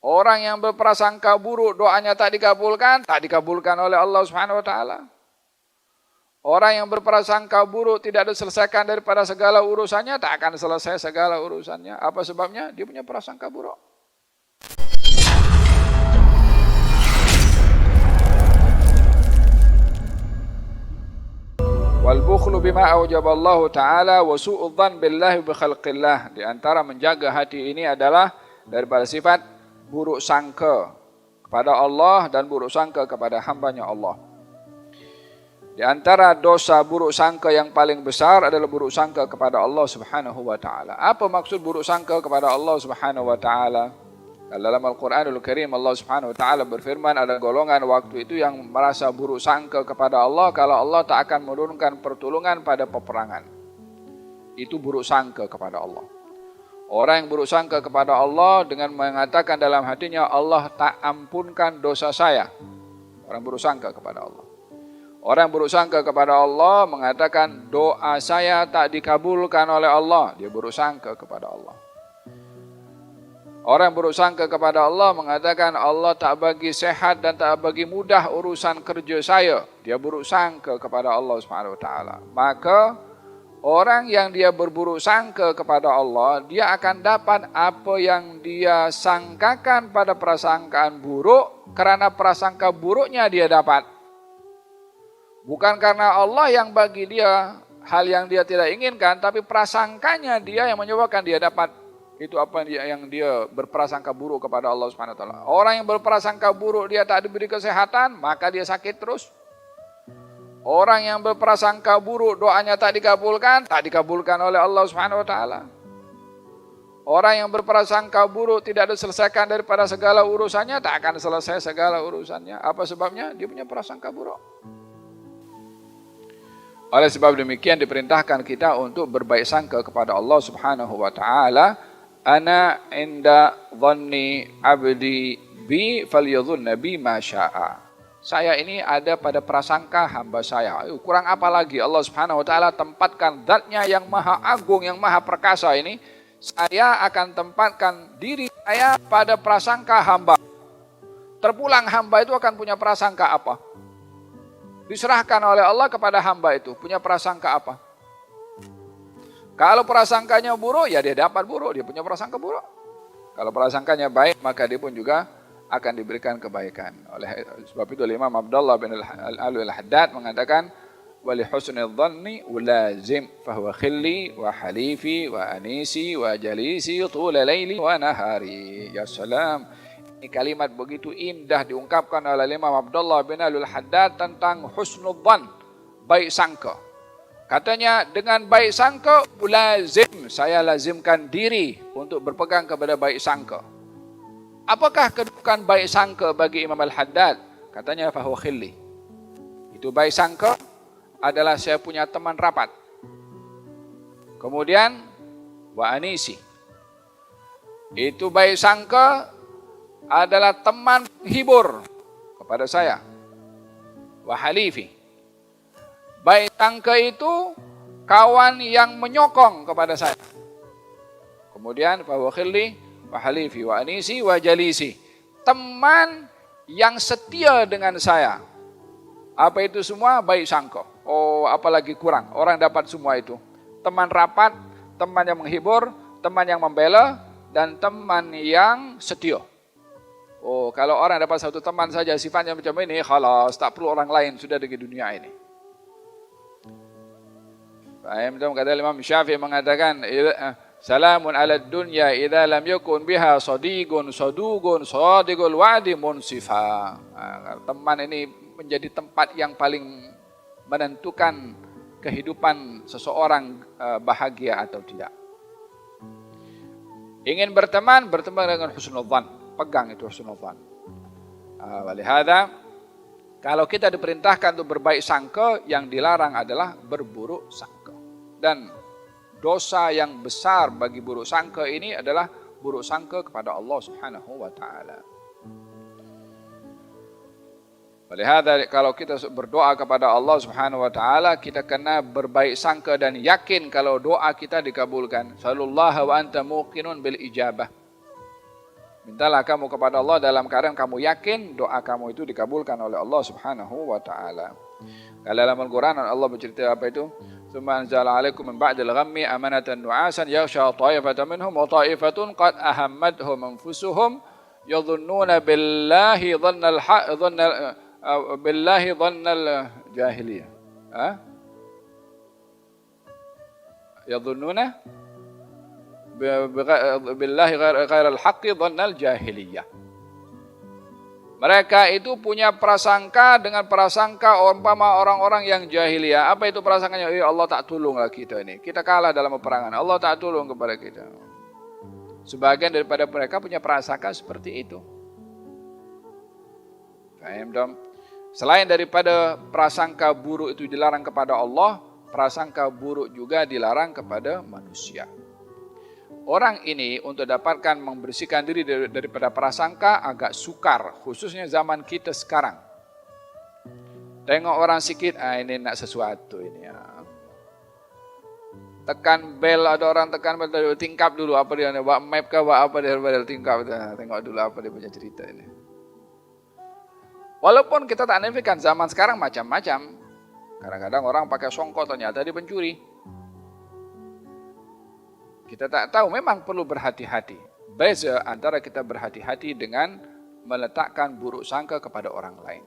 Orang yang berprasangka buruk doanya tak dikabulkan oleh Allah Subhanahu wa taala. Orang yang berprasangka buruk tidak diselesaikan daripada segala urusannya, tak akan selesai segala urusannya. Apa sebabnya? Dia punya prasangka buruk. Wal bukhlu bima aujaballahu ta'ala wa su'udzan billahi bi khalqillah. Di antara menjaga hati ini adalah daripada sifat buruk sangka kepada Allah dan buruk sangka kepada hambanya Allah. Di antara dosa buruk sangka yang paling besar adalah buruk sangka kepada Allah Subhanahu wa taala. Apa maksud buruk sangka kepada Allah Subhanahu wa taala? Dalam Al-Qur'anul Karim Allah Subhanahu wa taala berfirman, ada golongan waktu itu yang merasa buruk sangka kepada Allah kalau Allah tak akan menurunkan pertolongan pada peperangan. Itu buruk sangka kepada Allah. Orang yang buruk sangka kepada Allah dengan mengatakan dalam hatinya, Allah tak ampunkan dosa saya. Orang buruk sangka kepada Allah. Orang buruk sangka kepada Allah mengatakan doa saya tak dikabulkan oleh Allah. Dia buruk sangka kepada Allah. Orang buruk sangka kepada Allah mengatakan Allah tak bagi sehat dan tak bagi mudah urusan kerja saya. Dia buruk sangka kepada Allah Subhanahu wa taala. Maka orang yang dia berburuk sangka kepada Allah, dia akan dapat apa yang dia sangkakan pada prasangkaan buruk, karena prasangka buruknya dia dapat. Bukan karena Allah yang bagi dia hal yang dia tidak inginkan, tapi prasangkanya dia yang menyebabkan dia dapat itu apa yang dia berprasangka buruk kepada Allah Subhanahu wa taala. Orang yang berprasangka buruk dia tak diberi kesehatan, maka dia sakit terus. Orang yang berprasangka buruk doanya tak dikabulkan oleh Allah Subhanahu wa taala. Orang yang berprasangka buruk tidak diselesaikan daripada segala urusannya, tak akan selesai segala urusannya. Apa sebabnya? Dia punya prasangka buruk. Oleh sebab demikian diperintahkan kita untuk berbaik sangka kepada Allah Subhanahu wa taala. Ana inda dhanni abdi bi falyadhunna bi ma syaa. Saya ini ada pada prasangka hamba saya. Kurang apa lagi Allah Subhanahu wa taala tempatkan zatnya yang maha agung, yang maha perkasa ini. Saya akan tempatkan diri saya pada prasangka hamba. Terpulang hamba itu akan punya prasangka apa? Diserahkan oleh Allah kepada hamba itu. Punya prasangka apa? Kalau prasangkanya buruk, ya dia dapat buruk. Dia punya prasangka buruk. Kalau prasangkanya baik, maka dia pun juga akan diberikan kebaikan. Oleh sebab itu Imam Abdullah bin Al-Haddad mengatakan, wali husnul dhanni ulazim fahuwa khilli wa halifi wa anisi wa jalisi tula laili wa nahari. Ya salam. Ini kalimat begitu indah diungkapkan oleh Imam Abdullah bin Al-Haddad tentang husnul dhan, baik sangka. Katanya dengan baik sangka ulazim, saya lazimkan diri untuk berpegang kepada baik sangka. Apakah kedudukan baik sangka bagi Imam Al-Haddad? Katanya fahuwa khilli. Itu baik sangka adalah saya punya teman rapat. Kemudian wa anisi. Itu baik sangka adalah teman penghibur kepada saya. Wa halifi. Baik sangka itu kawan yang menyokong kepada saya. Kemudian fa huwa khilli wa halifi wa anisi wa jalisi. Teman yang setia dengan saya. Apa itu semua? Baik sangka. Oh, apalagi kurang. Orang dapat semua itu. Teman rapat, teman yang menghibur, teman yang membela, dan teman yang setia. Oh, kalau orang dapat satu teman saja sifatnya macam ini, khalas, tak perlu orang lain sudah di dunia ini. Kata Imam Syafi'i mengatakan, salamun ala dunya idza lam yakun biha sadiqun saduqun sadiqul wa'di munsifa. Teman ini menjadi tempat yang paling menentukan kehidupan seseorang bahagia atau tidak. Ingin berteman dengan husnul dhan. Pegang itu husnul dhan. Walihada, kalau kita diperintahkan untuk berbaik sangka, yang dilarang adalah berburuk sangka. Dan dosa yang besar bagi buruk sangka ini adalah buruk sangka kepada Allah Subhanahu wa taala. Walihada, kalau kita berdoa kepada Allah Subhanahu wa taala, kita kena berbaik sangka dan yakin kalau doa kita dikabulkan. Sallallahu wa anta muqinun bil ijabah. Mintalah kamu kepada Allah dalam keadaan kamu yakin doa kamu itu dikabulkan oleh Allah Subhanahu wa taala. Kalau dalam Al-Qur'an Allah bercerita apa itu? Tsumma anzala 'alaikum min ba'dil ghammi amanatan nu'asan yaghsha ta'ifatan minhum wa ta'ifatun qad ahammadhum anfusuhum yadhunnuna billahi dhannal jahiliyah. Yadhunnuna billahi ghairal haqqi dhannal jahiliyah. Mereka itu punya prasangka dengan prasangka umpama orang-orang yang jahiliyah. Apa itu prasangkanya? Allah tak tolonglah kita ini. Kita kalah dalam peperangan. Allah tak tolong kepada kita. Sebagian daripada mereka punya prasangka seperti itu. Paham dong? Selain daripada prasangka buruk itu dilarang kepada Allah, prasangka buruk juga dilarang kepada manusia. Orang ini untuk dapatkan membersihkan diri daripada prasangka agak sukar, khususnya zaman kita sekarang. Tengok orang sikit, ini nak sesuatu ini. Tekan bel, ada orang tekan bel, tingkap dulu apa dia, buat map ke, buat apa dia, tingkap, tengok dulu apa dia punya cerita ini. Walaupun kita tak nafikan zaman sekarang macam-macam. Kadang-kadang orang pakai songkok ternyata dia pencuri. Kita tak tahu, memang perlu berhati-hati. Beza antara kita berhati-hati dengan meletakkan buruk sangka kepada orang lain.